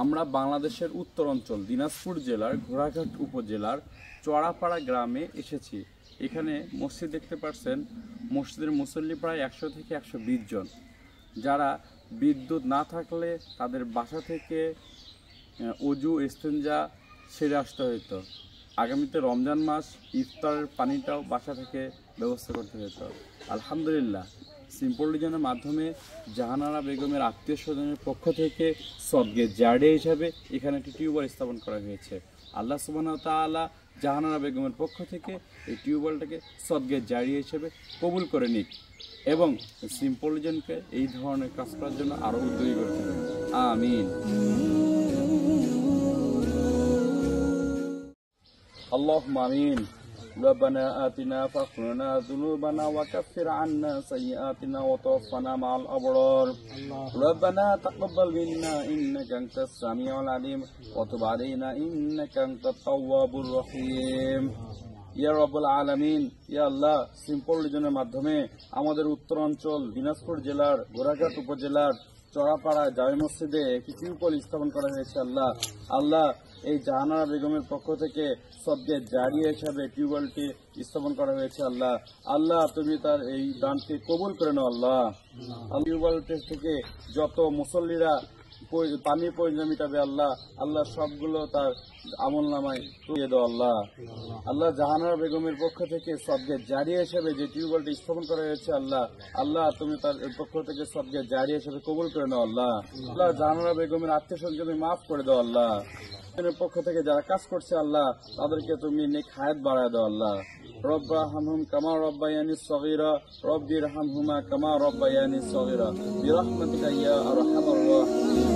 আমরা বাংলাদেশের উত্তরাঞ্চল দিনাজপুর জেলার ঘোড়াঘাট উপজেলার চড়াপাড়া গ্রামে এসেছি। এখানে মসজিদ দেখতে পাচ্ছেন। মসজিদের মুসল্লি প্রায় 100 থেকে 120 জন। যারা বিদ্যুৎ না থাকলে তাদের বাসা থেকে অজু ইস্তেঞ্জা সেরে আসতে হতো। আগামীতে রমজান মাস, ইফতারের পানিটাও বাসা থেকে ব্যবস্থা করতে হতো। আলহামদুলিল্লাহ, সিম্পল ডিজাইনের মাধ্যমে জাহানারা বেগমের আত্মীয় স্বজনের পক্ষ থেকে সদগে জারিয়া হিসাবে এখানে একটি টিউবওয়েল স্থাপন করা হয়েছে। আল্লাহ সুবহানাহু ওয়া তাআলা জাহানারা বেগমের পক্ষ থেকে এই টিউবওয়েলটাকে সদগে জারিয়া হিসেবে কবুল করে নিক এবং সিম্পল ডিজাইনকে এই ধরনের কাজ করার জন্য আরও উদ্যোগী করতে হবে। আমিন। اللهم آمين. ربنا آتنا فاغفر لنا ذنوبنا وكفر عنا سيئاتنا وتوفنا مع الأبرار. ربنا تقبل منا إنك أنت السميع العليم وتب علينا إنك أنت التواب الرحيم. ইয়া রব্বুল আলামিন, ইয়া আল্লাহ, সিম্পল ডিজাইনের মাধ্যমে আমাদের উত্তরাঞ্চল দিনাজপুর জেলার ঘোড়াঘাট উপজেলার চড়াপাড়া জামে মসজিদে একটি টিউবওয়েল স্থাপন করা হয়েছে। আল্লাহ এই জাহানারা বেগমের পক্ষ থেকে সদগে জারিয়া হিসাবে টিউবওয়েলটি স্থাপন করা হয়েছে। আল্লাহ তুমি তার এই দানকে কবুল করে নাও। আল্লাহ টিউবওয়েলটি থেকে যত মুসল্লিরা পানির প্রয়োজন মিটাবে আল্লাহ সবগুলো তার আমল নামায় তুলে দাও। আল্লাহ জাহানারা বেগমের পক্ষ থেকে সদগে জারিয়া হিসেবে যে টিউবওয়েলটি স্থাপন করা হয়েছে আল্লাহ তুমি তার পক্ষ থেকে সদগে জারিয়া হিসেবে কবুল করে নাও। আল্লাহ জাহানারা বেগমের আত্মীয় স্বজন মাফ করে দাও। আল্লাহ পক্ষ থেকে যারা কাজ করছে তাদেরকে তুমি নেক হায়াত বাড়ায় দাও। রব্বা হামহুম কামা রব্বায়ানি সগীরা রব্বির হামহুমা কামা রব্বায়ানি সগীরা বিরহমাতিকা ইয়া আরহামার রাহিমিন।